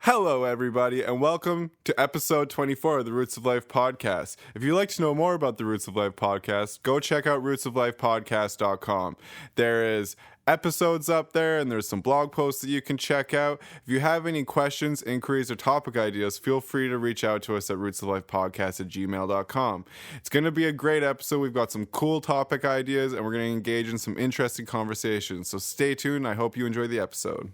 Hello, everybody, and welcome to episode 24 of the Roots of Life podcast. If you'd like to know more about the Roots of Life podcast, go check out rootsoflifepodcast.com. There is episodes up there, and there's some blog posts that you can check out. If you have any questions, inquiries, or topic ideas, feel free to reach out to us at rootsoflifepodcast@gmail.com. It's going to be a great episode. We've got some cool topic ideas, and we're going to engage in some interesting conversations. So stay tuned. I hope you enjoy the episode.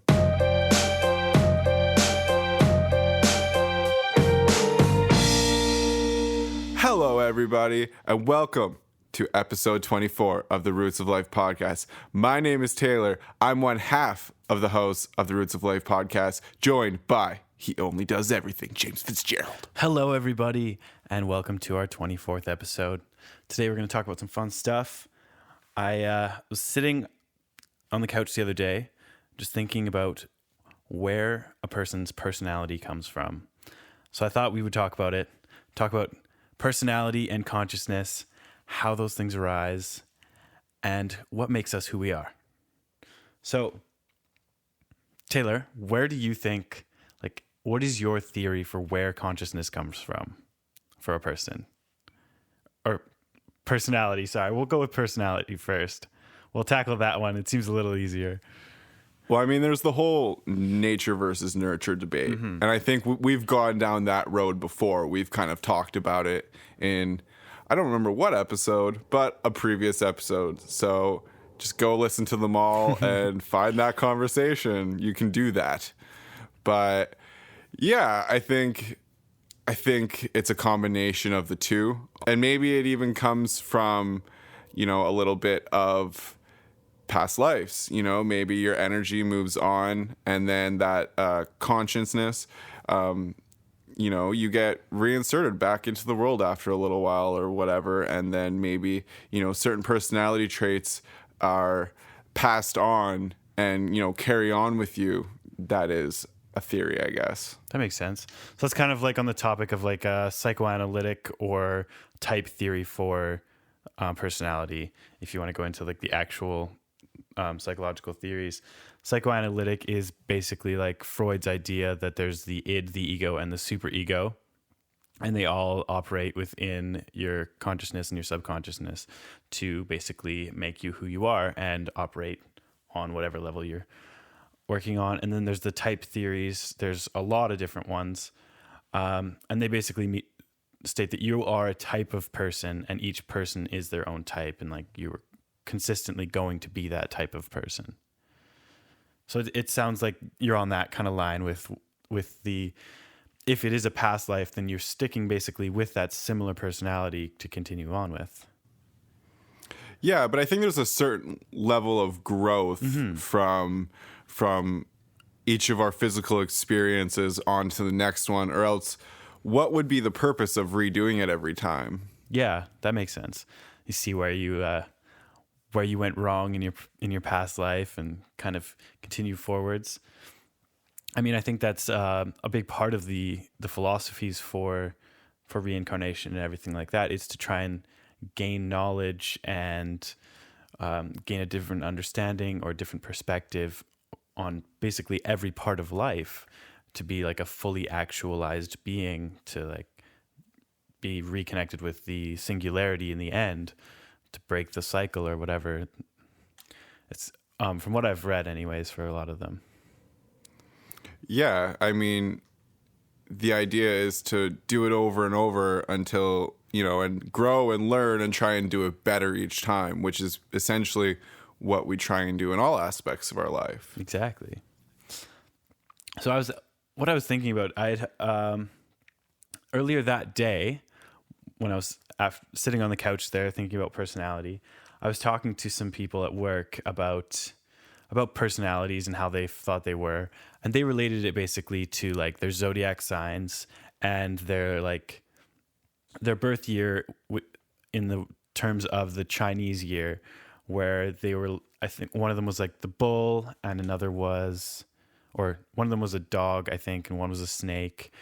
Hello, everybody, and welcome to episode 24 of the Roots of Life podcast. My name is Taylor. I'm one half of the hosts of the Roots of Life podcast, joined by He Only Does Everything, James Fitzgerald. Hello, everybody, and welcome to our 24th episode. Today, we're going to talk about some fun stuff. I was sitting on the couch the other day, just thinking about where a person's personality comes from. So I thought we would talk about personality and consciousness, how those things arise, and what makes us who we are. So, Taylor, where do you think, what is your theory for where consciousness comes from for a person? Or personality, sorry. We'll go with personality first. We'll tackle that one. It seems a little easier. Well, I mean, there's the whole nature versus nurture debate. And I think we've gone down that road before. We've kind of talked about it in, I don't remember what episode, but a previous episode. So just go listen to them all and find that conversation. You can do that. But yeah, I think it's a combination of the two. And maybe it even comes from, a little bit of past lives. Maybe your energy moves on, and then that consciousness, you get reinserted back into the world after a little while or whatever, and then maybe certain personality traits are passed on and carry on with you. That is a theory, I guess. That makes sense. So it's kind of like on the topic of like a psychoanalytic or type theory for personality, if you want to go into like the actual psychological theories. Psychoanalytic is basically like Freud's idea that there's the id, the ego, and the superego, and they all operate within your consciousness and your subconsciousness to basically make you who you are and operate on whatever level you're working on. And then there's the type theories. There's a lot of different ones, and they basically state that you are a type of person, and each person is their own type, and like you are consistently going to be that type of person. So it sounds like you're on that kind of line with the, if it is a past life, then you're sticking basically with that similar personality to continue on with. Yeah, but I think there's a certain level of growth from each of our physical experiences onto the next one, or else what would be the purpose of redoing it every time? Yeah, that makes sense. You see where you went wrong in your past life and kind of continue forwards. I mean, I think that's a big part of the philosophies for reincarnation and everything like that. It's to try and gain knowledge and gain a different understanding or different perspective on basically every part of life, to be like a fully actualized being, to like be reconnected with the singularity in the end, to break the cycle or whatever. It's from what I've read anyways for a lot of them. Yeah, I mean, the idea is to do it over and over until, and grow and learn and try and do it better each time, which is essentially what we try and do in all aspects of our life. Exactly. So what I was thinking about, earlier that day when I was sitting on the couch there thinking about personality, I was talking to some people at work about personalities and how they thought they were, and they related it basically to like their zodiac signs and their birth year in the terms of the Chinese year, where they were, I think one of them was like the bull and one of them was a dog, I think, and one was a snake,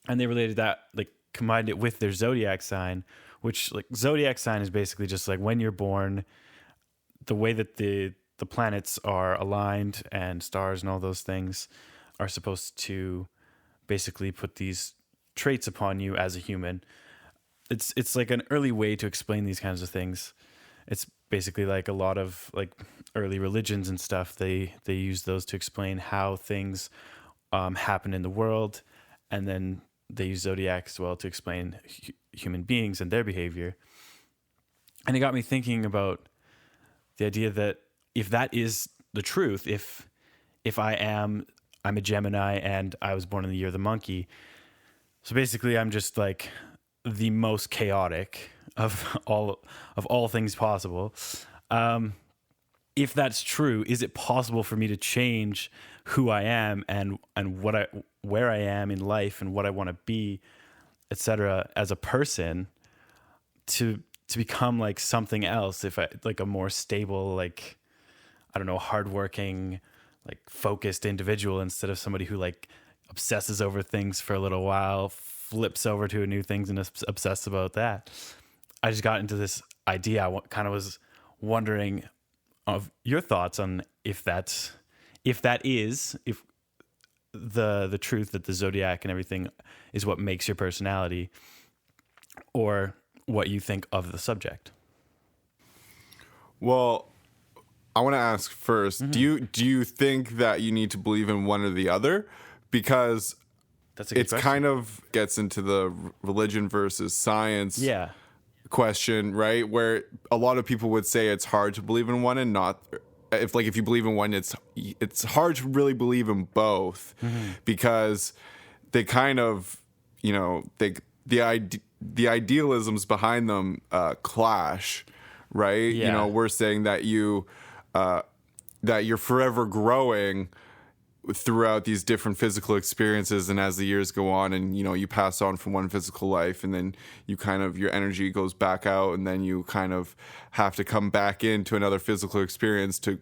and they related that, like combined it with their zodiac sign, which like zodiac sign is basically just like when you're born, the way that the planets are aligned and stars and all those things are supposed to basically put these traits upon you as a human. It's like an early way to explain these kinds of things. It's basically like a lot of like early religions and stuff. They use those to explain how things happen in the world, and then they use zodiac as well to explain human beings and their behavior. And it got me thinking about the idea that if that is the truth, if I'm a Gemini and I was born in the year of the monkey, so basically I'm just like the most chaotic of all things possible. If that's true, is it possible for me to change who I am and where I am in life and what I want to be, etc., as a person, to become like something else? If I like a more stable, like, I don't know, hardworking, like focused individual, instead of somebody who like obsesses over things for a little while, flips over to a new things and is obsessed about that. I just got into this idea. I kind of was wondering of your thoughts on if the truth that the zodiac and everything is what makes your personality, or what you think of the subject. Well, I want to ask first, do you think that you need to believe in one or the other? Because That's a good question. kind of gets into the religion versus science question, right? Where a lot of people would say it's hard to believe in one and not, if you believe in one, it's hard to really believe in both, because they kind of, the idealisms behind them clash, right? Yeah. We're saying that that you're forever growing throughout these different physical experiences, and as the years go on, and you pass on from one physical life, and then you kind of, your energy goes back out, and then you kind of have to come back into another physical experience to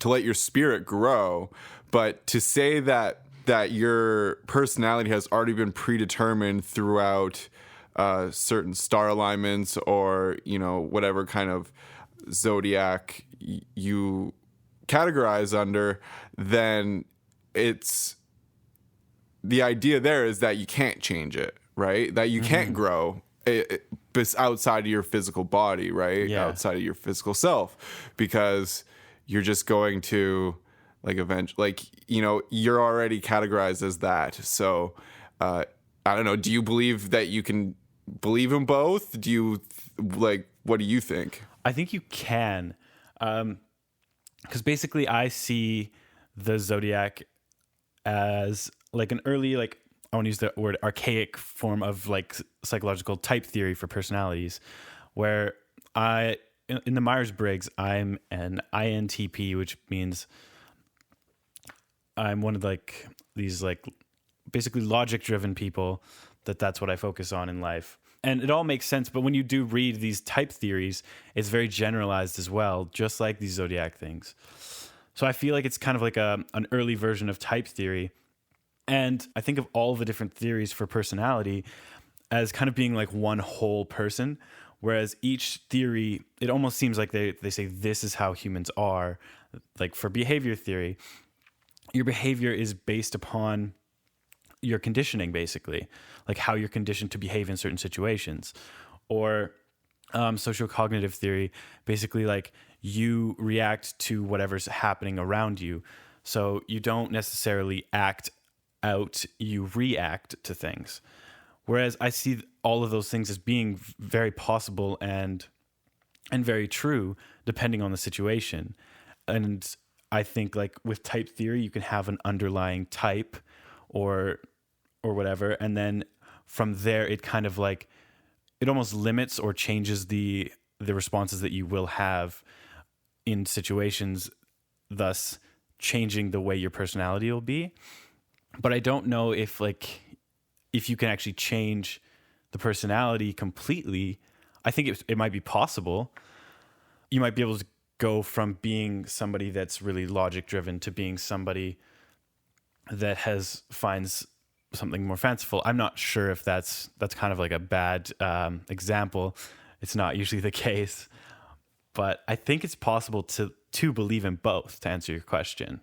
let your spirit grow. But to say that your personality has already been predetermined throughout certain star alignments, or whatever kind of zodiac you categorize under, then it's, the idea there is that you can't change it, right? That you can't grow it outside of your physical body, right? Yeah. Outside of your physical self, because you're just going to you're already categorized as that. So I don't know, do you believe that you can believe in both? Do you what do you think? I think you can. Because basically I see the zodiac as like an early, like, I want to use the word archaic form of like psychological type theory for personalities, where in the Myers-Briggs, I'm an INTP, which means I'm one of like these like basically logic-driven people, that's what I focus on in life. And it all makes sense, but when you do read these type theories, it's very generalized as well, just like these zodiac things. So I feel like it's kind of like an early version of type theory. And I think of all the different theories for personality as kind of being like one whole person, whereas each theory, it almost seems like they say this is how humans are. Like for behavior theory, your behavior is based upon your conditioning, basically, like how you're conditioned to behave in certain situations. Or sociocognitive theory, basically like you react to whatever's happening around you. So you don't necessarily act out, you react to things. Whereas I see all of those things as being very possible and very true, depending on the situation. And I think like with type theory, you can have an underlying type or whatever, and then from there it kind of like, it almost limits or changes the responses that you will have in situations, thus changing the way your personality will be. But I don't know if you can actually change the personality completely. I think it might be possible. You might be able to go from being somebody that's really logic driven to being somebody that finds something more fanciful. I'm not sure if that's kind of like a bad example. It's not usually the case, but I think it's possible to believe in both, to answer your question,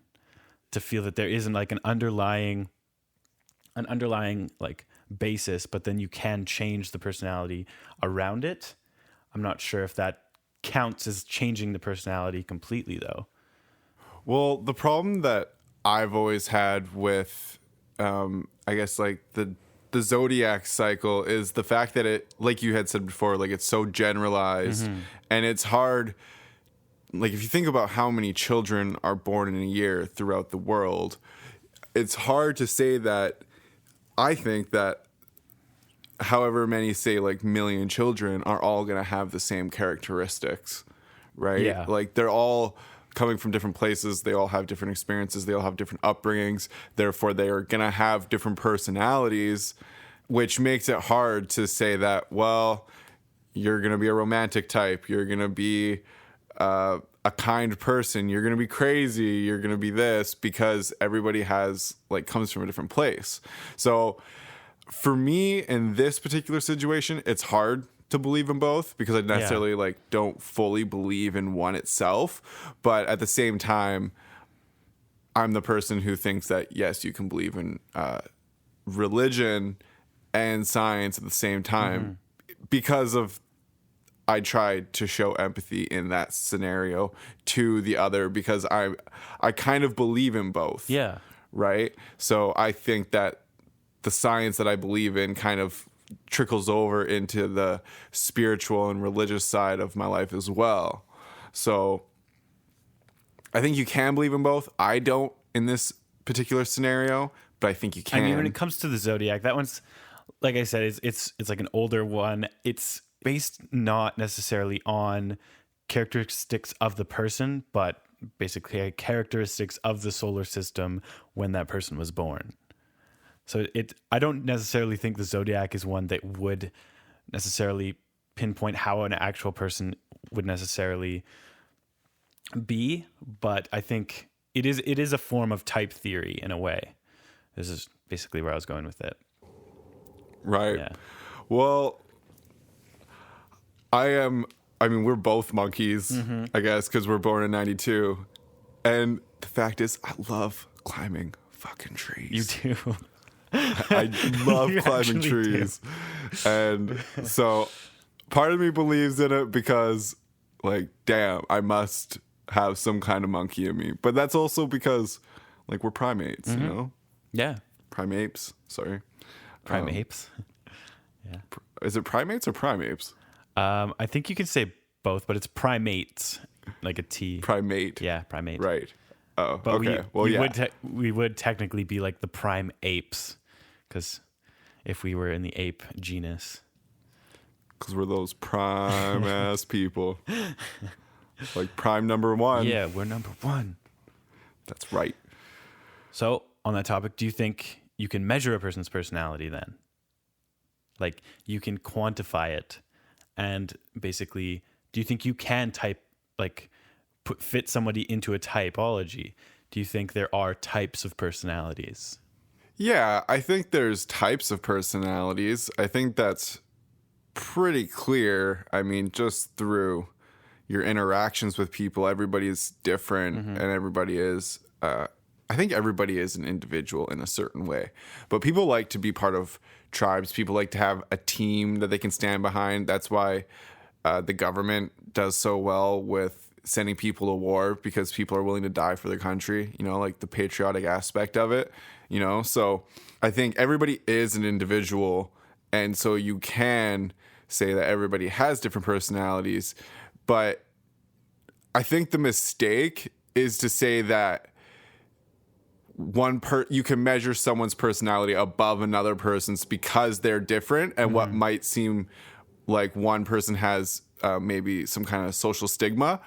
to feel that there isn't like an underlying an underlying like basis, but then you can change the personality around it. I'm not sure if that counts as changing the personality completely, though. Well, the problem that I've always had with, I guess, like the zodiac cycle is the fact that it, like you had said before, like it's so generalized and it's hard. Like if you think about how many children are born in a year throughout the world, it's hard to say that. I think that however many, say, like million children are all going to have the same characteristics, right? Yeah. Like they're all coming from different places. They all have different experiences. They all have different upbringings. Therefore, they are going to have different personalities, which makes it hard to say that, well, you're going to be a romantic type. You're going to be a kind person. You're going to be crazy. You're going to be this, because everybody has like comes from a different place. So for me in this particular situation, it's hard to believe in both because I necessarily like don't fully believe in one itself. But at the same time, I'm the person who thinks that, yes, you can believe in religion and science at the same time because of I tried to show empathy in that scenario to the other because I kind of believe in both. Yeah. Right? So I think that the science that I believe in kind of trickles over into the spiritual and religious side of my life as well. So I think you can believe in both. I don't in this particular scenario, but I think you can. I mean, when it comes to the zodiac, that one's, like I said, it's like an older one. It's based not necessarily on characteristics of the person, but basically characteristics of the solar system when that person was born. So I don't necessarily think the zodiac is one that would necessarily pinpoint how an actual person would necessarily be, but I think it is a form of type theory in a way. This is basically where I was going with it. Right. Yeah. Well, I mean, we're both monkeys, I guess, because we're born in 92. And the fact is, I love climbing fucking trees. You do. I love You climbing actually trees. And so part of me believes in it because, like, damn, I must have some kind of monkey in me. But that's also because, like, we're primates, you know? Yeah. Primates, sorry. Primates. Is it primates or primates? I think you can say both, but it's primates, like a T. Primate. Yeah, primate. Right. Oh, But okay. we would technically be like the prime apes, because if we were in the ape genus. Because we're those prime ass people. Like prime number one. Yeah, we're number one. That's right. So on that topic, do you think you can measure a person's personality then? Like you can quantify it, and basically, do you think you can fit somebody into a typology? Do you think there are types of personalities? Yeah, I think there's types of personalities. I think that's pretty clear. I mean, just through your interactions with people, everybody is different and everybody is, I think everybody is an individual in a certain way. But people like to be part of tribes. People like to have a team that they can stand behind. That's why the government does so well with sending people to war, because people are willing to die for their country, you know, like the patriotic aspect of it, you know? So I think everybody is an individual. And so you can say that everybody has different personalities. But I think the mistake is to say that you can measure someone's personality above another person's because they're different, and what might seem like one person has maybe some kind of social stigma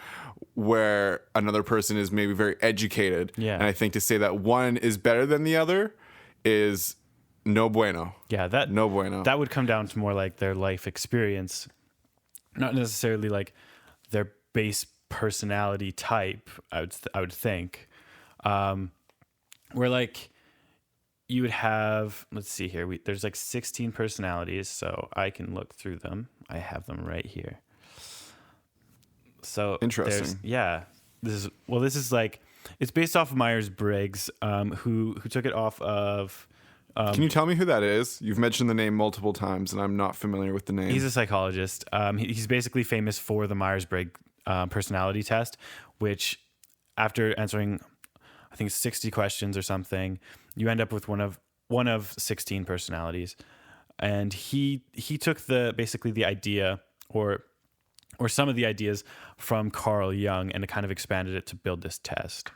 where another person is maybe very educated. Yeah. And I think to say that one is better than the other is no bueno. Yeah, No bueno. That would come down to more like their life experience, not necessarily like their base personality type. I would think, where like you would have. Let's see here. There's like 16 personalities, so I can look through them. I have them right here. So Interesting. This is like, it's based off of Myers-Briggs, who took it off of Can you tell me who that is? You've mentioned the name multiple times, and I'm not familiar with the name. He's a psychologist. He's basically famous for the Myers-Briggs personality test, which after answering, I think 60 questions or something, you end up with one of 16 personalities. And he took basically the idea or some of the ideas from Carl Jung and kind of expanded it to build this test.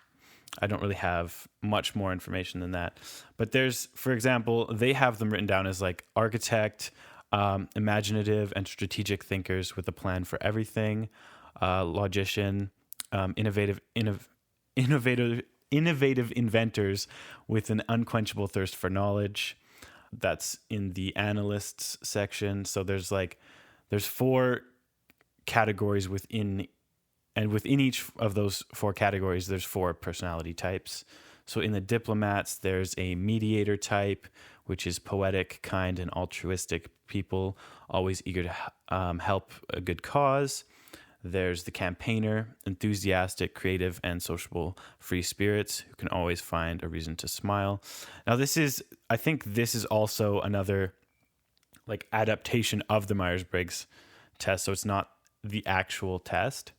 I don't really have much more information than that. But for example, they have them written down as like architect, imaginative and strategic thinkers with a plan for everything, logician, innovative inventors with an unquenchable thirst for knowledge. That's in the analysts section. So there's 4 categories within each of those 4 categories, there's 4 personality types. So in the diplomats, there's a mediator type, which is poetic, kind, and altruistic people, always eager to help a good cause. There's the campaigner, enthusiastic, creative, and sociable free spirits who can always find a reason to smile. Now, I think this is also another like adaptation of the Myers-Briggs test. So it's not the actual test.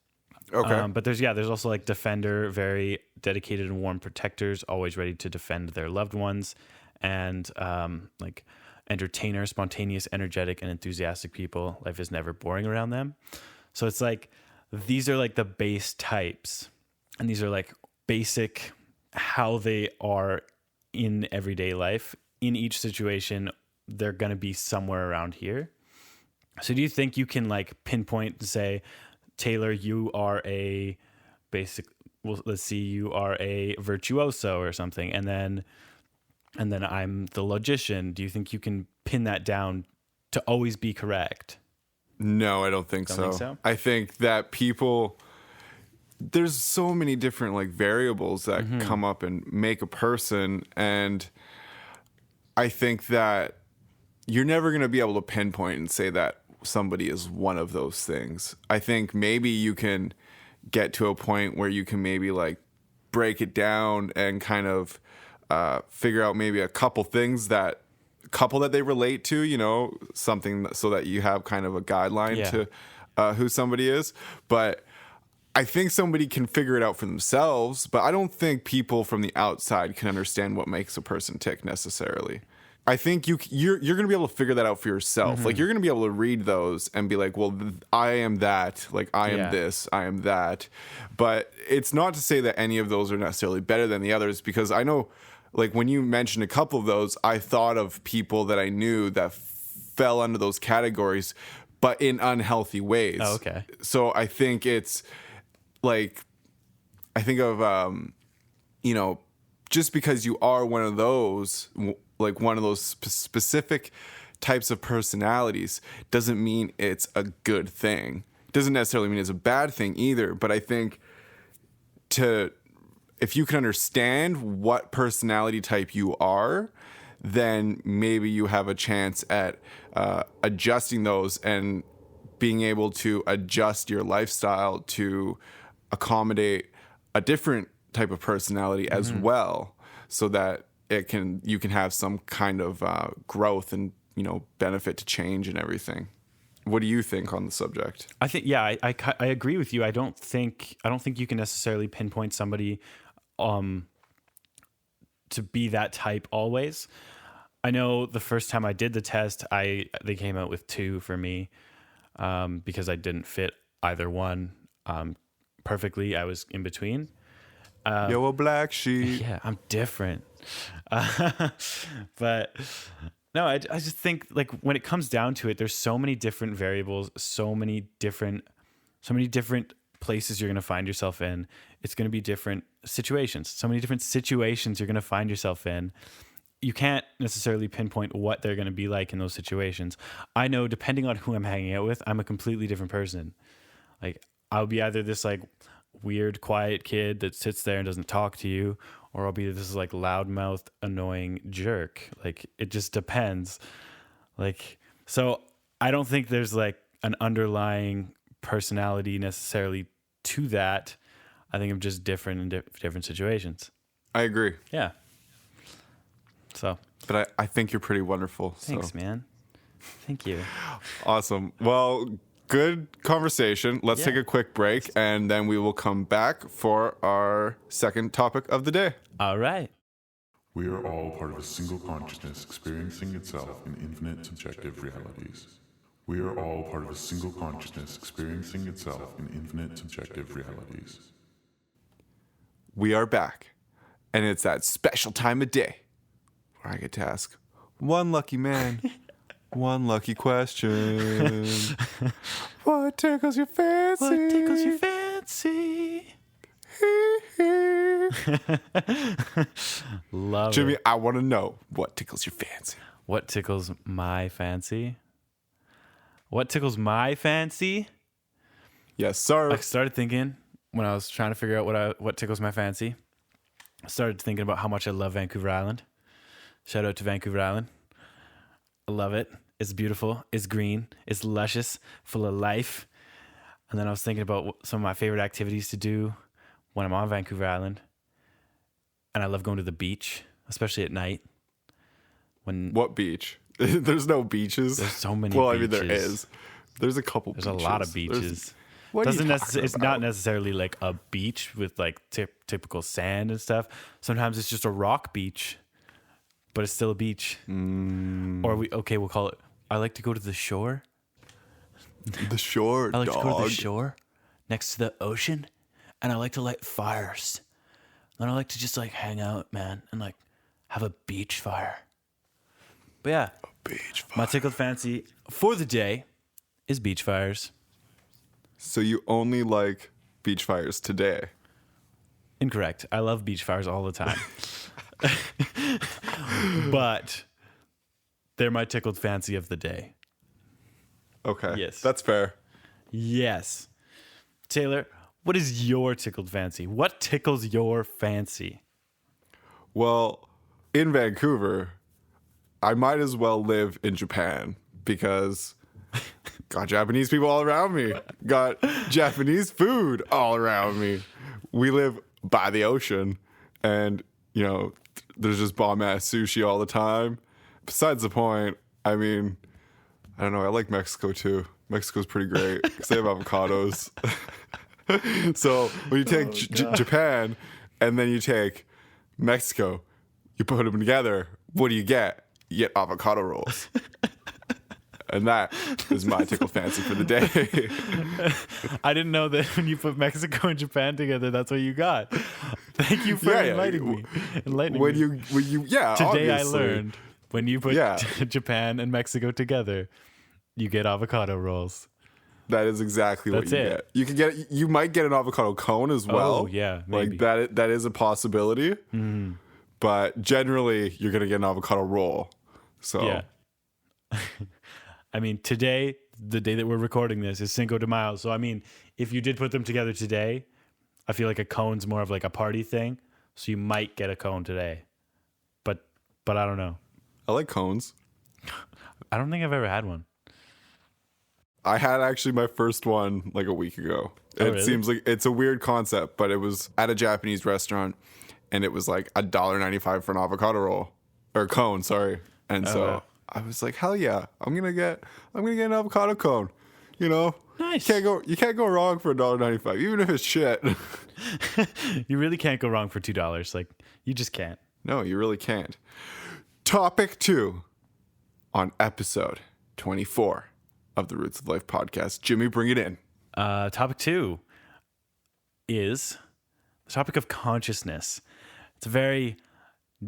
Okay. But there's also like defender, very dedicated and warm protectors, always ready to defend their loved ones, and like entertainer, spontaneous, energetic, and enthusiastic people. Life is never boring around them. So it's like these are like the base types, and these are like basic how they are in everyday life. In each situation, they're going to be somewhere around here. So do you think you can like pinpoint and say, Taylor, you are you are a virtuoso or something, and then I'm the logician. Do you think you can pin that down to always be correct? No, I don't think so. I think that there's so many different like variables that come up and make a person, and I think that you're never going to be able to pinpoint and say that somebody is one of those things. I think maybe you can get to a point where you can maybe like break it down and kind of figure out maybe a couple things that they relate to, something so that you have kind of a guideline to who somebody is. But I think somebody can figure it out for themselves, but I don't think people from the outside can understand what makes a person tick necessarily. I think you're going to be able to figure that out for yourself. Like you're going to be able to read those and be like, well, I am that, like I am this, I am that. But it's not to say that any of those are necessarily better than the others, because I know like when you mentioned a couple of those, I thought of people that I knew that fell under those categories, but in unhealthy ways. Oh, okay. So I think it's like, I think of, just because you are one of those, like one of those specific types of personalities, doesn't mean it's a good thing. Doesn't necessarily mean it's a bad thing either. But I think if you can understand what personality type you are, then maybe you have a chance at adjusting those and being able to adjust your lifestyle to accommodate a different type of personality as well, so that you can have some kind of growth and benefit to change and everything. What do you think on the subject? I think I agree with you. I don't think you can necessarily pinpoint somebody to be that type always. I know the first time I did the test, they came out with 2 for me because I didn't fit either one perfectly. I was in between. You're a black sheep. Yeah, I'm different. But no, I just think like when it comes down to it, there's so many different variables, so many different places you're going to find yourself in. It's going to be different situations. So many different situations you're going to find yourself in. You can't necessarily pinpoint what they're going to be like in those situations. I know depending on who I'm hanging out with, I'm a completely different person. Like I'll be either this like weird, quiet kid that sits there and doesn't talk to you, or I'll be this like loudmouthed, annoying jerk. Like it just depends. Like, so I don't think there's like an underlying personality necessarily to that. I think I'm just different in different situations. I agree. Yeah. So but I think you're pretty wonderful. Thanks, so. man. Thank you. Awesome. Well, good conversation. Let's Yeah. take a quick break, and then we will come back for our second topic of the day. All right. We are all part of a single consciousness experiencing itself in infinite subjective realities. We are all part of a single consciousness experiencing itself in infinite subjective realities. We are back, and it's that special time of day where I get to ask one lucky man, one lucky question. What tickles your fancy? What tickles your fancy? Love Jimmy, it. I want to know what tickles your fancy. What tickles my fancy? What tickles my fancy? Yes, sir. I started thinking when I was trying to figure out what tickles my fancy. I started thinking about how much I love Vancouver Island. Shout out to Vancouver Island. I love it. It's beautiful. It's green. It's luscious, full of life. And then I was thinking about some of my favorite activities to do when I'm on Vancouver Island. And I love going to the beach, especially at night. When What beach? There's no beaches. There's so many Well, I mean, there beaches. is. There's a couple there's beaches. a lot of beaches. What are you talking It's not about? necessarily like a beach with like typical sand and stuff. Sometimes it's just a rock beach, but it's still a beach. Or we'll call it. I like to go to the shore. The shore, I like dog. to go to the shore next to the ocean, and I like to light fires. Then I like to just like hang out, man, and like have a beach fire. But yeah, Beach my fire. tickled fancy for the day is beach fires. So you only like beach fires today? Incorrect. I love beach fires all the time. But they're my tickled fancy of the day. Okay. Yes. That's fair. Yes. Taylor, what is your tickled fancy? What tickles your fancy? Well, in Vancouver, I might as well live in Japan because got Japanese people all around me. Got Japanese food all around me. We live by the ocean, and there's just bomb ass sushi all the time. Besides the point, I mean, I don't know. I like Mexico too. Mexico's pretty great because they have avocados. So when you take Japan and then you take Mexico, you put them together. What do you get? You get avocado rolls. And that is my tickle fancy for the day. I didn't know that when you put Mexico and Japan together, that's what you got. Thank you for enlightening me. When you yeah, Today I obviously. learned when you put Yeah. Japan and Mexico together, you get avocado rolls. That is exactly what That's you it. get. You might get an avocado cone as well. Oh, yeah, maybe. Like that is a possibility. But generally, you're gonna get an avocado roll. So Yeah. I mean, today, the day that we're recording this, is Cinco de Mayo. So, I mean, if you did put them together today, I feel like a cone's more of like a party thing. So you might get a cone today. But I don't know. I like cones. I don't think I've ever had one. I had actually my first one like a week ago. Oh, It really? seems like it's a weird concept, but it was at a Japanese restaurant, and it was like $1.95 for an avocado roll or cone. Sorry, and so wow. I was like, hell yeah, I'm gonna get an avocado cone. Nice. You can't go wrong for $1.95, even if it's shit. You really can't go wrong for $2. Like, you just can't. No, you really can't. Topic 2 on episode 24 of the Roots of Life podcast. Jimmy, bring it in. Topic 2 is the topic of consciousness. It's a very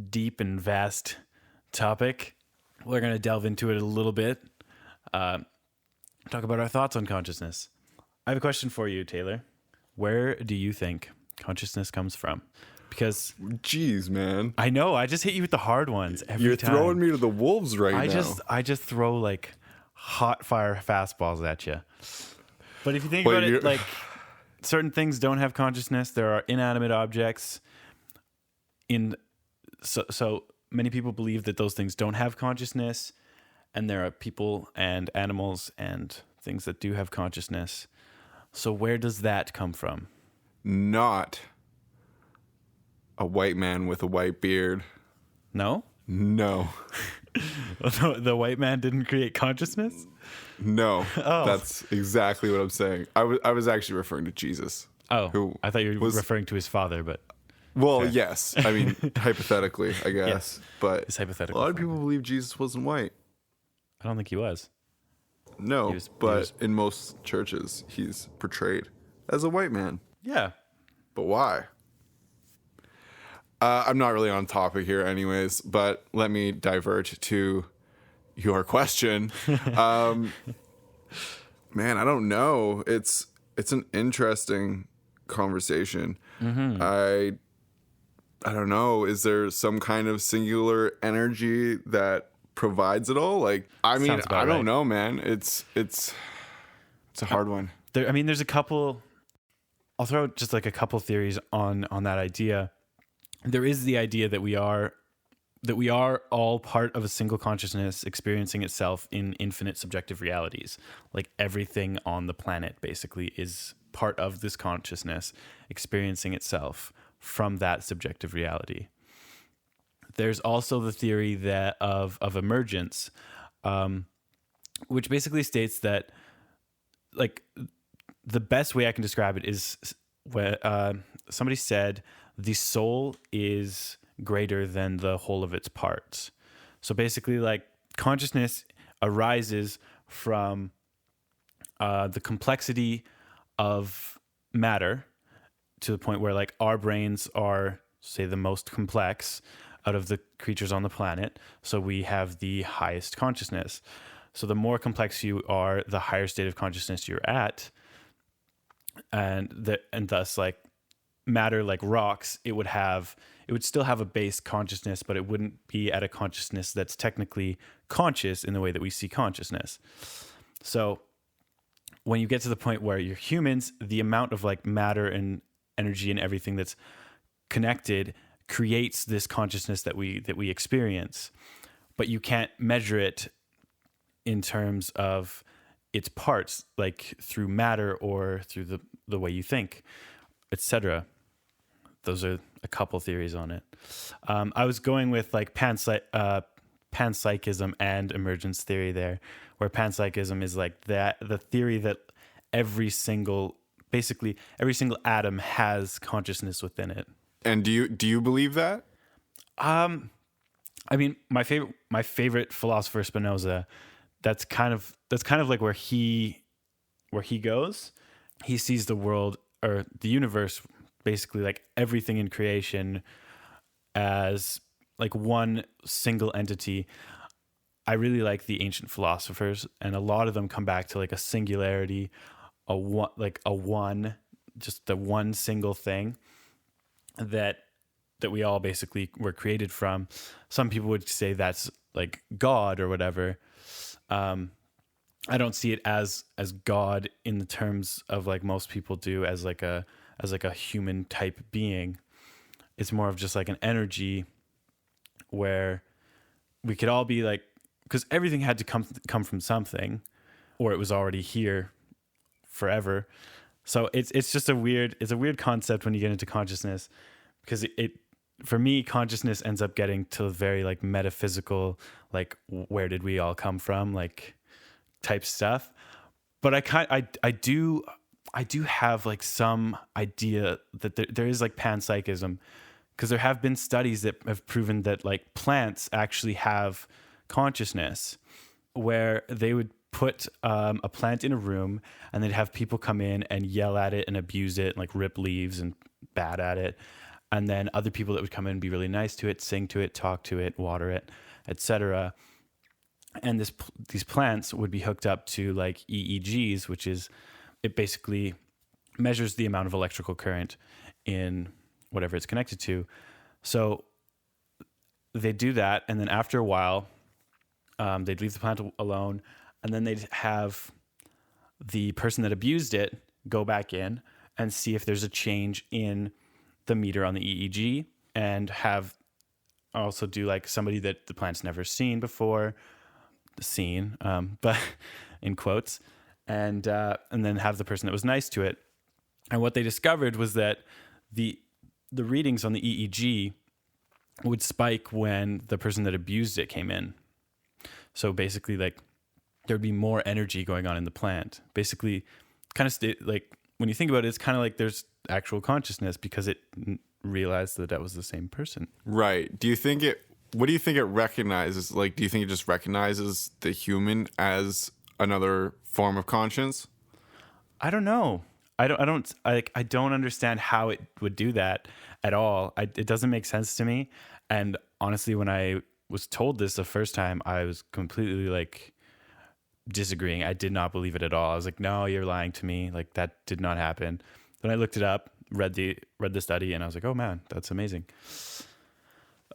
deep and vast topic. We're going to delve into it a little bit. Talk about our thoughts on consciousness. I have a question for you, Taylor. Where do you think consciousness comes from? Because Jeez, man. I know I just hit you with the hard ones every You're time. throwing me to the wolves right now. I just throw like hot fire fastballs at you. But if you think Well, about it, you're- like certain things don't have consciousness. There are inanimate objects. So many people believe that those things don't have consciousness, and there are people and animals and things that do have consciousness. So where does that come from? Not a white man with a white beard. No? No. The white man didn't create consciousness? No. Oh. That's exactly what I'm saying. I was actually referring to Jesus. Oh, Who I thought you were was- referring to his father, but Well, Okay. yes. I mean, hypothetically, I guess. Yes. But it's a hypothetical. lot of people believe Jesus wasn't white. I don't think he was. No, He was- but in most churches, he's portrayed as a white man. Yeah. But why? I'm not really on topic here, anyways, but let me divert to your question. Man, I don't know. It's an interesting conversation. I don't know. Is there some kind of singular energy that provides it all? Like, I mean, Sounds about I don't right. know, man. It's a hard one. There's a couple. I'll throw out just like a couple theories on that idea. There is the idea that we are all part of a single consciousness experiencing itself in infinite subjective realities. Like everything on the planet basically is part of this consciousness experiencing itself from that subjective reality. There's also the theory that of emergence, which basically states that, like, the best way I can describe it is when somebody said the soul is greater than the whole of its parts. So basically, like, consciousness arises from the complexity of matter to the point where, like, our brains are, say, the most complex out of the creatures on the planet. So we have the highest consciousness. So the more complex you are, the higher state of consciousness you're at. And thus, like, matter, like rocks, it would still have a base consciousness, but it wouldn't be at a consciousness that's technically conscious in the way that we see consciousness. So when you get to the point where you're humans, the amount of, like, matter and energy and everything that's connected creates this consciousness that we experience, but you can't measure it in terms of its parts, like through matter or through the way you think, etc. Those are a couple theories on it. I was going with, like, panpsychism and emergence theory there, where panpsychism is like the theory that every single atom has consciousness within it. And do you believe that? I mean, my favorite philosopher, Spinoza, that's kind of like where he goes. He sees the world, or the universe, basically, like everything in creation, as like one single entity. I really like the ancient philosophers, and a lot of them come back to, like, a singularity, just the one single thing that we all basically were created from. Some people would say that's like God or whatever. I don't see it as God in the terms of, like, most people do, as like a human type being. It's more of just like an energy where we could all be like, because everything had to come from something, or it was already here forever. So it's just a weird concept when you get into consciousness, because it for me, consciousness ends up getting to very, like, metaphysical, like, where did we all come from, like, type stuff. But I do have, like, some idea that there is, like, panpsychism, because there have been studies that have proven that, like, plants actually have consciousness, where they would put a plant in a room and they'd have people come in and yell at it and abuse it and, like, rip leaves and bat at it. And then other people that would come in and be really nice to it, sing to it, talk to it, water it, etc. And these plants would be hooked up to, like, EEGs, which is, it basically measures the amount of electrical current in whatever it's connected to. So they do that, and then after a while, they'd leave the plant alone, and then they'd have the person that abused it go back in and see if there's a change in the meter on the EEG, and have also do, like, somebody that the plant's never seen before, but in quotes, and then have the person that was nice to it. And what they discovered was that the readings on the EEG would spike when the person that abused it came in. So basically, like, there'd be more energy going on in the plant. Basically, kind of like when you think about it, it's kind of like there's actual consciousness because it realized that was the same person. Right. What do you think it recognizes? Like, do you think it just recognizes the human as another form of conscience? I don't know. I don't understand how it would do that at all. It doesn't make sense to me. And honestly, when I was told this the first time, I was completely like disagreeing. I did not believe it at all. I was like, no, you're lying to me. Like, that did not happen. Then I looked it up, read the study, and I was like, oh man, that's amazing.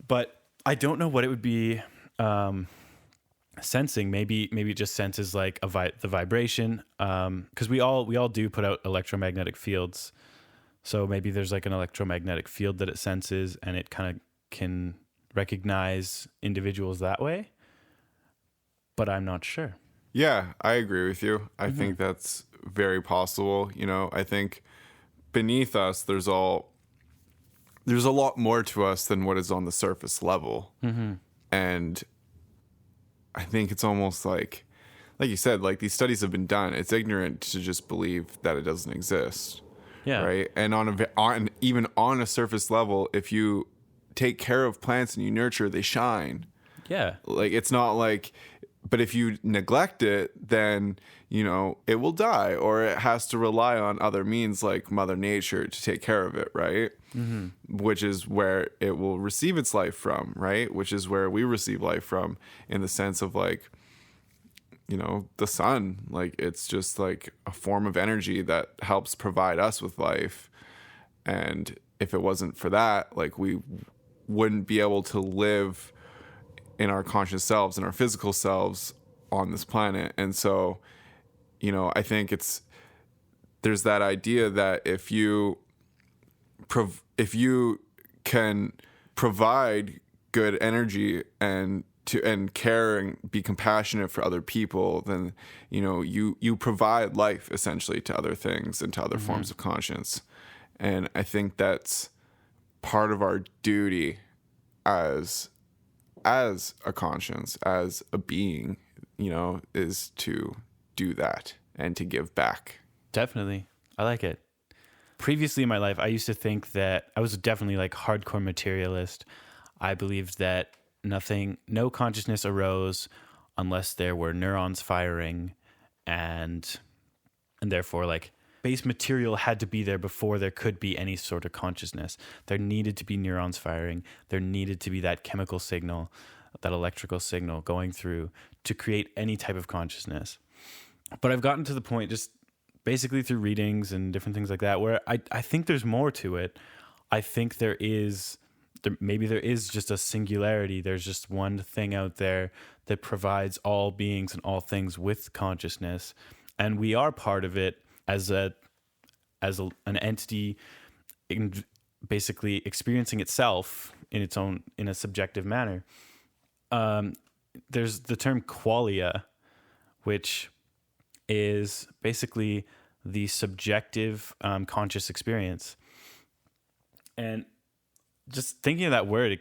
But I don't know what it would be sensing. Maybe it just senses like the vibration, because we all do put out electromagnetic fields. So maybe there's like an electromagnetic field that it senses, and it kind of can recognize individuals that way. But I'm not sure. Yeah, I agree with you. I think that's very possible. You know, I think beneath us, there's a lot more to us than what is on the surface level. And I think it's almost like you said, like, these studies have been done. It's ignorant to just believe that it doesn't exist. Yeah. Right. And even on a surface level, if you take care of plants and you nurture, they shine. Yeah. Like, it's not like, but if you neglect it, then, you know, it will die, or it has to rely on other means like Mother Nature to take care of it, right? Which is where it will receive its life from, right? Which is where we receive life from, in the sense of, like, you know, the sun. Like, it's just like a form of energy that helps provide us with life. And if it wasn't for that, like, we wouldn't be able to live in our conscious selves and our physical selves on this planet. And so, you know, I think there's that idea that if you can provide good energy and care and be compassionate for other people, then, you know, you provide life essentially to other things and to other forms of conscience. And I think that's part of our duty as a conscience, as a being, you know, is to do that and to give back. Definitely. I like it. Previously in my life, I used to think that I was definitely like hardcore materialist. I believed that no consciousness arose unless there were neurons firing, and therefore, like, base material had to be there before there could be any sort of consciousness. There needed to be neurons firing. There needed to be that chemical signal, that electrical signal going through to create any type of consciousness. But I've gotten to the point, just basically through readings and different things like that, where I think there's more to it. I think maybe there is just a singularity. There's just one thing out there that provides all beings and all things with consciousness. And we are part of it as an entity, basically experiencing itself in a subjective manner. There's the term qualia, which is basically the subjective conscious experience. And just thinking of that word,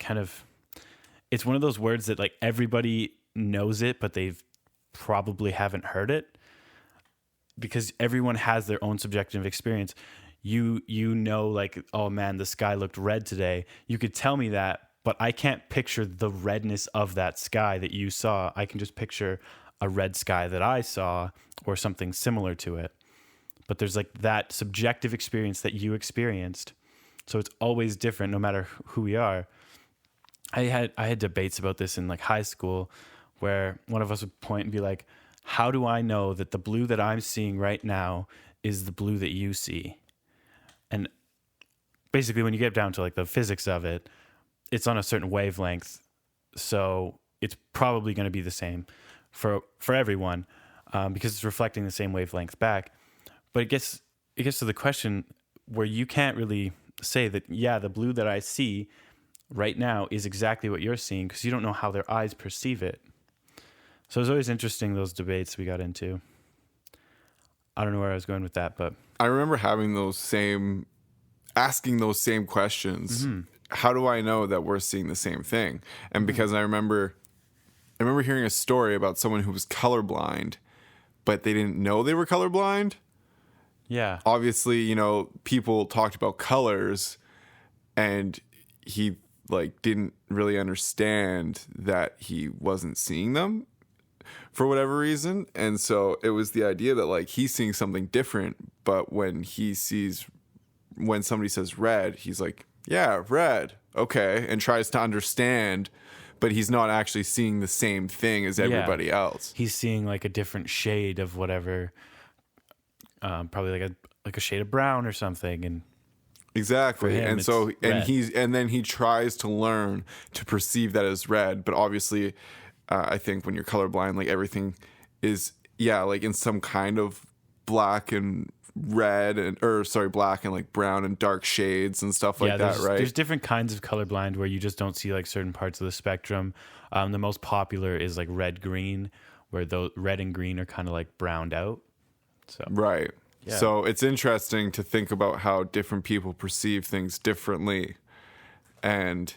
it's one of those words that, like, everybody knows it, but they've probably haven't heard it, because everyone has their own subjective experience. You know, like, oh man, the sky looked red today. You could tell me that, but I can't picture the redness of that sky that you saw. I can just picture a red sky that I saw or something similar to it. But there's like that subjective experience that you experienced. So it's always different no matter who we are. I had debates about this in like high school, where one of us would point and be like, how do I know that the blue that I'm seeing right now is the blue that you see? And basically, when you get down to like the physics of it, it's on a certain wavelength. So it's probably going to be the same for everyone, because it's reflecting the same wavelength back. But it gets to the question where you can't really say that, yeah, the blue that I see right now is exactly what you're seeing, because you don't know how their eyes perceive it. So it was always interesting, those debates we got into. I don't know where I was going with that, but I remember asking those same questions how do I know that we're seeing the same thing? And because I remember hearing a story about someone who was colorblind, but they didn't know they were colorblind. Yeah. Obviously, you know, people talked about colors, and he like didn't really understand that he wasn't seeing them for whatever reason. And so it was the idea that like he's seeing something different, but when somebody says red, he's like, yeah, red, okay, and tries to understand, but he's not actually seeing the same thing as everybody else. He's seeing like a different shade of whatever, probably like a shade of brown or something, and Exactly. him, And it's so red. and then he tries to learn to perceive that as red, but obviously I think when you're colorblind, like everything is like in some kind of black and red black and like brown and dark shades and stuff like that, right? There's different kinds of colorblind where you just don't see like certain parts of the spectrum. The most popular is like red green, where those red and green are kind of like browned out. So Right. Yeah. So it's interesting to think about how different people perceive things differently. And,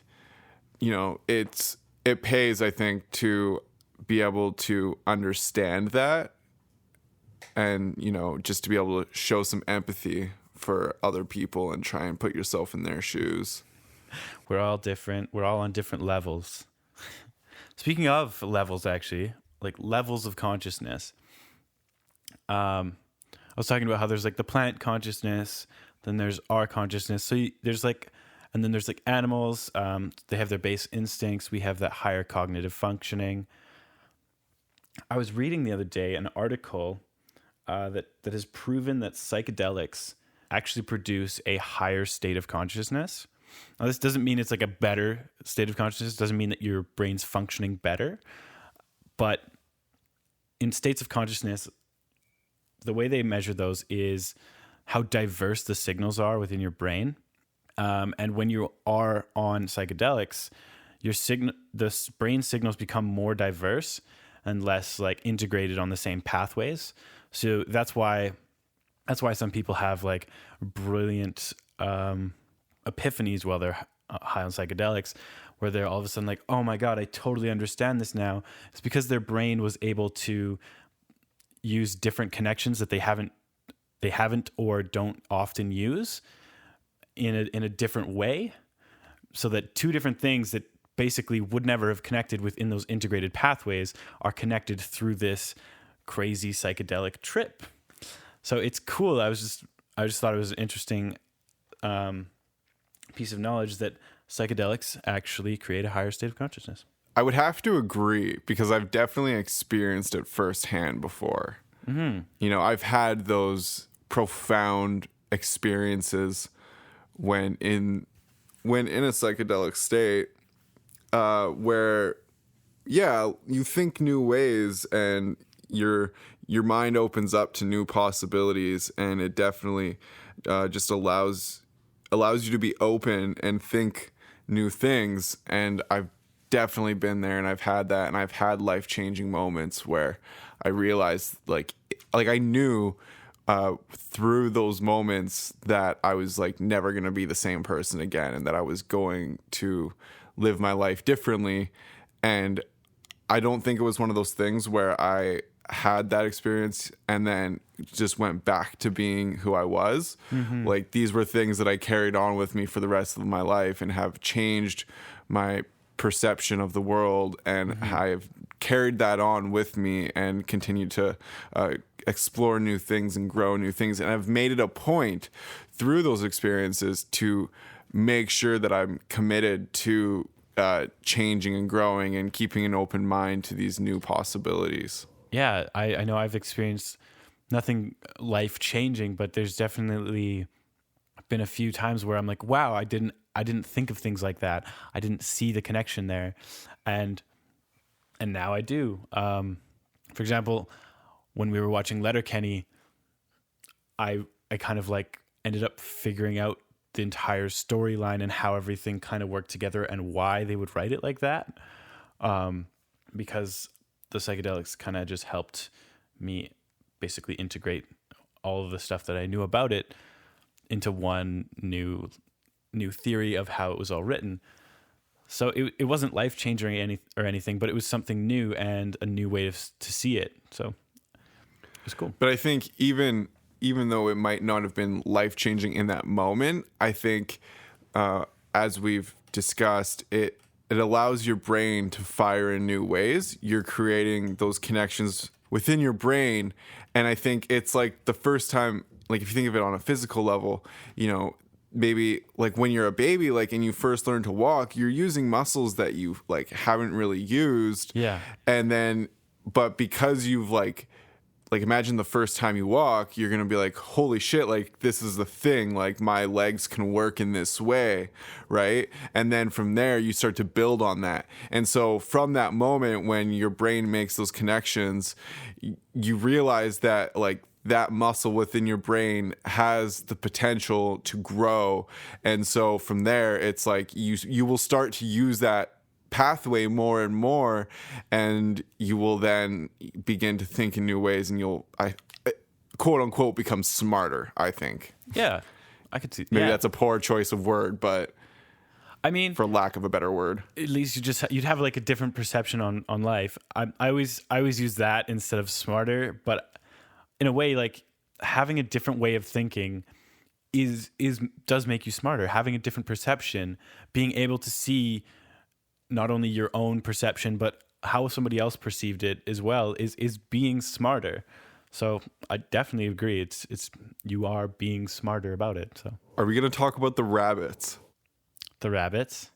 you know, it pays, I think, to be able to understand that and, you know, just to be able to show some empathy for other people and try and put yourself in their shoes. we're all different. We're all on different levels. Speaking of levels, actually, like levels of consciousness. I was talking about how there's like the planet consciousness, then there's our consciousness. So there's like, and then there's like animals. They have their base instincts. We have that higher cognitive functioning. I was reading the other day an article that has proven that psychedelics actually produce a higher state of consciousness. Now, this doesn't mean it's like a better state of consciousness. It doesn't mean that your brain's functioning better. But in states of consciousness, the way they measure those is how diverse the signals are within your brain. And when you are on psychedelics, the brain signals become more diverse and less like integrated on the same pathways. So that's why some people have like brilliant epiphanies while they're high on psychedelics, where they're all of a sudden like, oh my God, I totally understand this now. It's because their brain was able to use different connections that they haven't or don't often use in a different way, so that two different things that basically would never have connected within those integrated pathways are connected through this crazy psychedelic trip. So it's cool. I just thought it was an interesting piece of knowledge that psychedelics actually create a higher state of consciousness. I would have to agree because I've definitely experienced it firsthand before. Mm-hmm. You know, I've had those profound experiences when in a psychedelic state, where, you think new ways and your mind opens up to new possibilities, and it definitely just allows you to be open and think new things. And I've definitely been there, and I've had that, and I've had life-changing moments where I realized like I knew through those moments that I was like never going to be the same person again, and that I was going to live my life differently. And I don't think it was one of those things where I had that experience and then just went back to being who I was. Mm-hmm. Like, these were things that I carried on with me for the rest of my life and have changed my perception of the world, and mm-hmm. I've carried that on with me and continued to explore new things and grow new things. And I've made it a point through those experiences to make sure that I'm committed to changing and growing and keeping an open mind to these new possibilities. Yeah, I know I've experienced nothing life-changing, but there's definitely been a few times where I'm like, wow, I didn't think of things like that. I didn't see the connection there. And now I do. For example, when we were watching Letterkenny, I kind of like ended up figuring out the entire storyline and how everything kind of worked together and why they would write it like that. Because the psychedelics kind of just helped me basically integrate all of the stuff that I knew about it into one new new theory of how it was all written. So it wasn't life changing or anything, but it was something new and a new way to see it. So it was cool. But I think even though it might not have been life changing in that moment, I think as we've discussed, it allows your brain to fire in new ways. You're creating those connections within your brain, and I think it's like the first time, like if you think of it on a physical level, maybe like when you're a baby, like, and you first learn to walk, you're using muscles that you like haven't really used. Yeah. And then, but because you've like imagine the first time you walk, you're going to be like, holy shit, like this is the thing. Like my legs can work in this way. Right. And then from there, you start to build on that. And so from that moment, when your brain makes those connections, you realize that like that muscle within your brain has the potential to grow. And so from there, it's like you will start to use that pathway more and more, and you will then begin to think in new ways, and you'll quote unquote become smarter, I think. Yeah, I could see. Maybe that's a poor choice of word, but I mean, for lack of a better word, at least you'd have like a different perception on life. I always use that instead of smarter, but in a way, like having a different way of thinking does make you smarter. Having a different perception, being able to see not only your own perception, but how somebody else perceived it as well is being smarter. So I definitely agree. It's you are being smarter about it. So are we going to talk about the rabbits? The rabbits?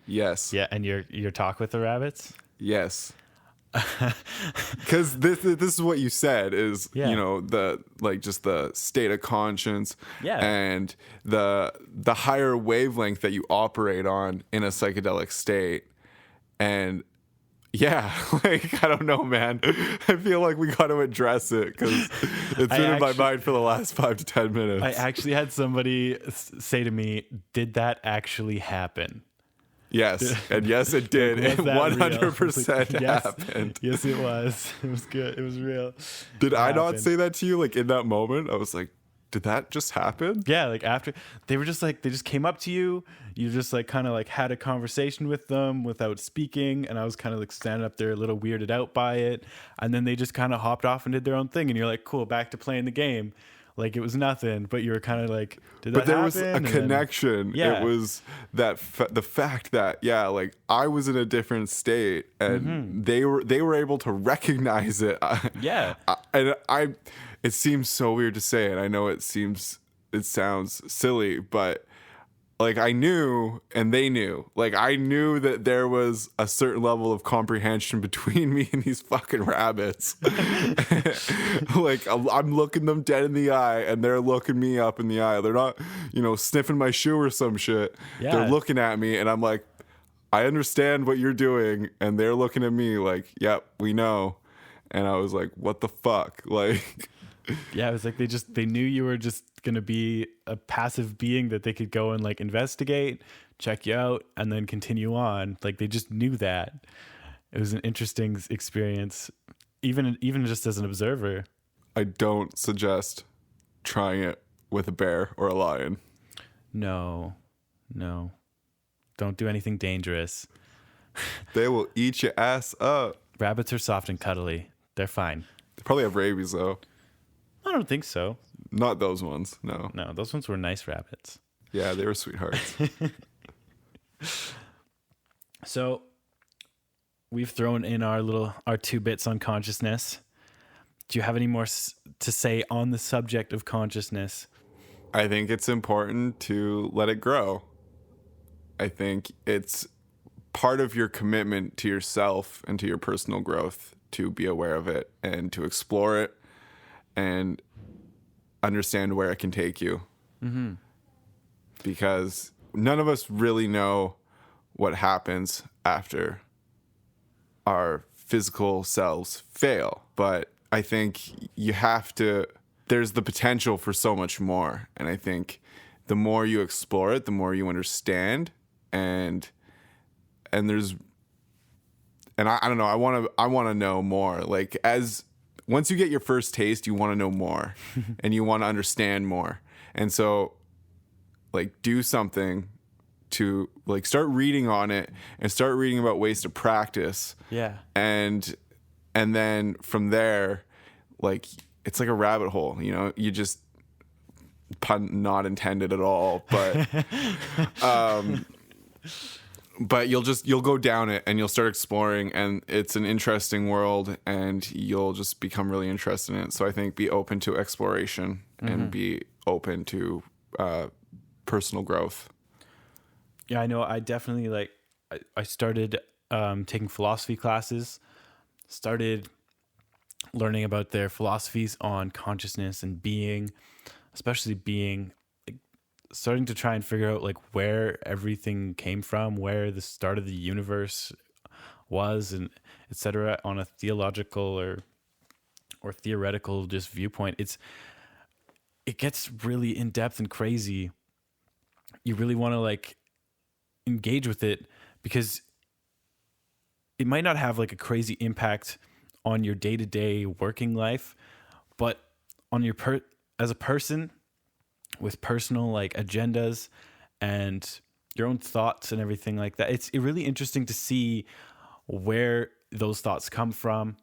Yes. Yeah, and your talk with the rabbits? Yes. Because this is what you said is, the like just the state of conscience, and the higher wavelength that you operate on in a psychedelic state. And yeah, like, I don't know, man. I feel like we got to address it because it's been in my mind for the last 5 to 10 minutes. I actually had somebody say to me, "Did that actually happen?" Yes, and yes, it did. It 100% happened. Yes, it was. It was good. It was real. Did I not say that to you, like, in that moment? I was like, did that just happen? Yeah, like after they were just like, they just came up to you. You just like kind of like had a conversation with them without speaking. And I was kind of like standing up there a little weirded out by it. And then they just kind of hopped off and did their own thing. And you're like, cool, back to playing the game. Like it was nothing, but you were kind of like, did that happen? But there was a connection. Yeah. It was that the fact that, like I was in a different state and they were able to recognize it. Yeah. It seems so weird to say it. I know it sounds silly, but like I knew and they knew. Like I knew that there was a certain level of comprehension between me and these fucking rabbits. Like I'm looking them dead in the eye and they're looking me up in the eye. They're not, sniffing my shoe or some shit. Yeah. They're looking at me and I'm like, I understand what you're doing. And they're looking at me like, yep, we know. And I was like, what the fuck? Like, yeah, it was like they knew you were just going to be a passive being that they could go and like investigate, check you out, and then continue on. Like they just knew that. It was an interesting experience, even just as an observer. I don't suggest trying it with a bear or a lion. No. Don't do anything dangerous. They will eat your ass up. Rabbits are soft and cuddly. They're fine. They probably have rabies though. I don't think so. Not those ones, no. No, those ones were nice rabbits. Yeah, they were sweethearts. So we've thrown in our 2 bits on consciousness. Do you have any more to say on the subject of consciousness? I think it's important to let it grow. I think it's part of your commitment to yourself and to your personal growth to be aware of it and to explore it and understand where it can take you. Mm-hmm. Because none of us really know what happens after our physical selves fail. But I think there's the potential for so much more. And I think the more you explore it, the more you understand. And I don't know, I want to know more. Like once you get your first taste, you want to know more and you want to understand more. And so like do something to like start reading on it and start reading about ways to practice. Yeah. And then from there, like it's like a rabbit hole, you know, you just, pun not intended at all, but you'll go down it and you'll start exploring, and it's an interesting world, and you'll just become really interested in it. So I think be open to exploration and be open to personal growth. Yeah, I know. I definitely I started taking philosophy classes, started learning about their philosophies on consciousness and being, especially being, like, starting to try and figure out like where everything came from, where the start of the universe was, and etc. on a theological or theoretical just viewpoint. It gets really in depth and crazy. You really want to like engage with it, because it might not have like a crazy impact on your day-to-day working life, but on your as a person with personal like agendas and your own thoughts and everything like that. It's really interesting to see where those thoughts come from,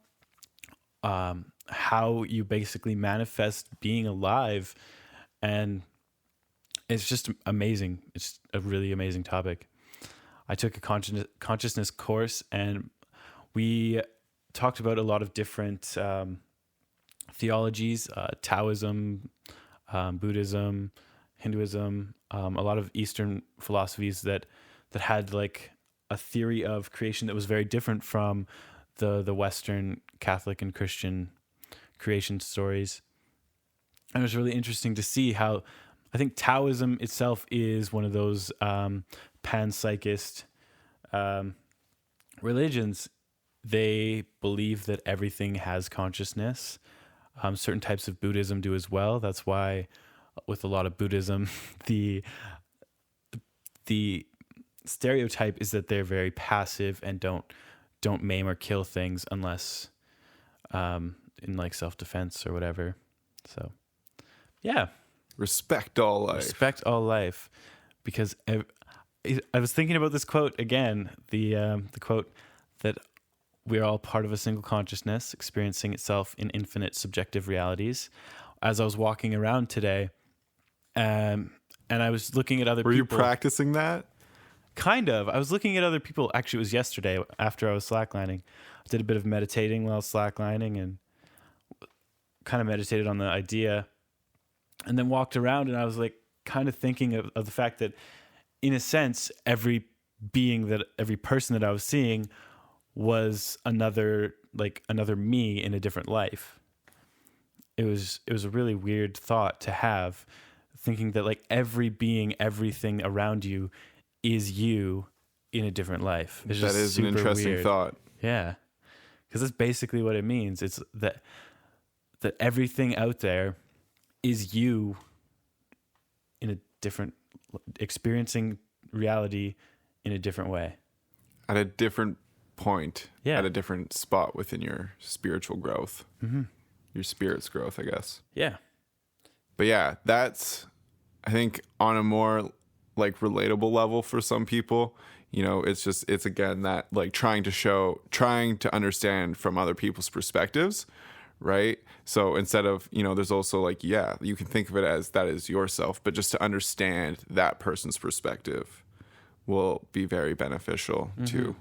how you basically manifest being alive, and it's just amazing. It's a really amazing topic. I took a consciousness course, and we talked about a lot of different theologies, Taoism, Buddhism, Hinduism, a lot of Eastern philosophies that had like a theory of creation that was very different from the Western Catholic and Christian creation stories. And it was really interesting to see how, I think Taoism itself is one of those panpsychist religions. They believe that everything has consciousness. Certain types of Buddhism do as well. That's why with a lot of Buddhism, the stereotype is that they're very passive and don't maim or kill things unless in like self-defense or whatever. So yeah, respect all life. Respect all life, because I was thinking about this quote again, the quote that we're all part of a single consciousness experiencing itself in infinite subjective realities. As I was walking around today, and I was looking at other people. Were you practicing that? Kind of. I was looking at other people. Actually, it was yesterday after I was slacklining. I did a bit of meditating while slacklining and kind of meditated on the idea, and then walked around, and I was like kind of thinking of the fact that in a sense, every person that I was seeing was another me in a different life. It was a really weird thought to have, thinking that like every being, everything around you is you in a different life. It's just that is an interesting weird thought. Yeah, because that's basically what it means. It's that everything out there is you in a different, experiencing reality in a different way. At a different point. Yeah. At a different spot within your spiritual growth. Mm-hmm. Your spirit's growth, I guess. Yeah. But yeah, that's, I think, on a more like relatable level for some people. You know, it's again that like trying to understand from other people's perspectives, right? So instead of, you know, there's also like, yeah, you can think of it as that is yourself, but just to understand that person's perspective will be very beneficial to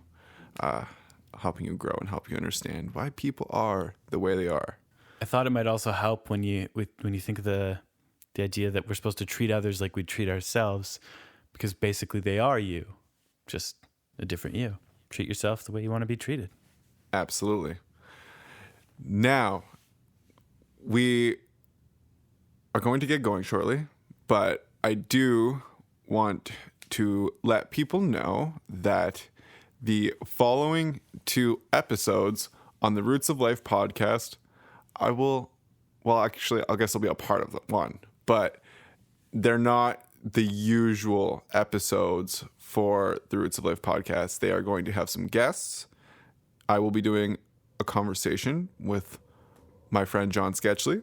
helping you grow and help you understand why people are the way they are. I thought it might also help when you think of the idea that we're supposed to treat others like we treat ourselves, because basically they are you, just a different you. Treat yourself the way you want to be treated. Absolutely. Now, we are going to get going shortly, but I do want to let people know that the following 2 episodes on the Roots of Life podcast, I guess I'll be a part of one, but they're not the usual episodes for the Roots of Life podcast. They are going to have some guests. I will be doing a conversation with my friend John Sketchley,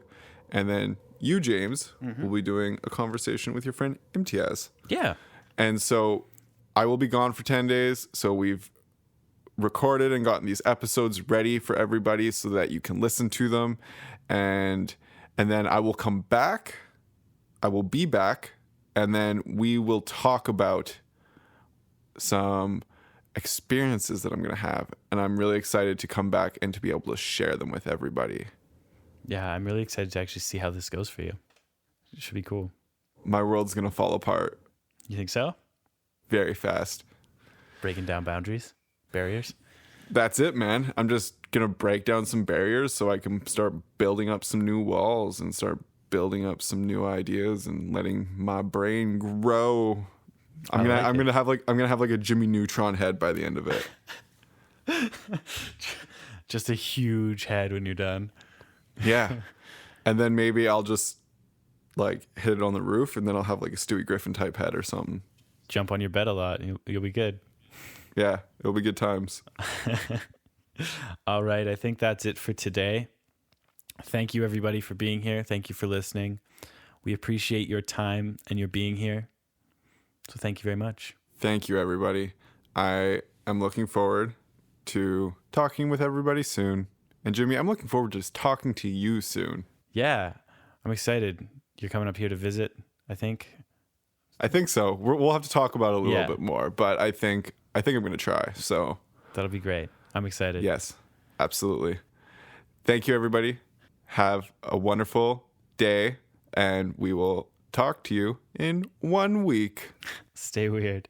and then you, James, will be doing a conversation with your friend Imtiaz. Yeah. And so I will be gone for 10 days. So we've recorded and gotten these episodes ready for everybody so that you can listen to them. And then I will come back. I will be back. And then we will talk about some experiences that I'm going to have. And I'm really excited to come back and to be able to share them with everybody. Yeah, I'm really excited to actually see how this goes for you. It should be cool. My world's going to fall apart You think so? very fast. Breaking down boundaries, barriers. That's it, man. I'm just going to break down some barriers so I can start building up some new walls and start building up some new ideas and letting my brain grow. I'm gonna have like a Jimmy Neutron head by the end of it. Just a huge head when you're done. Yeah. And then maybe I'll just like hit it on the roof and then I'll have like a Stewie Griffin type head or something. Jump on your bed a lot. You'll be good. Yeah, it'll be good times. All right. I think that's it for today. Thank you, everybody, for being here. Thank you for listening. We appreciate your time and your being here. So thank you very much. Thank you, everybody. I am looking forward to talking with everybody soon. And Jimmy, I'm looking forward to just talking to you soon. Yeah, I'm excited. You're coming up here to visit, I think. I think so. We'll have to talk about it a little Yeah. bit more, but I think I'm going to try. So That'll be great. I'm excited. yes, absolutely. Thank you, everybody. Have a wonderful day, and we will talk to you in 1 week. Stay weird.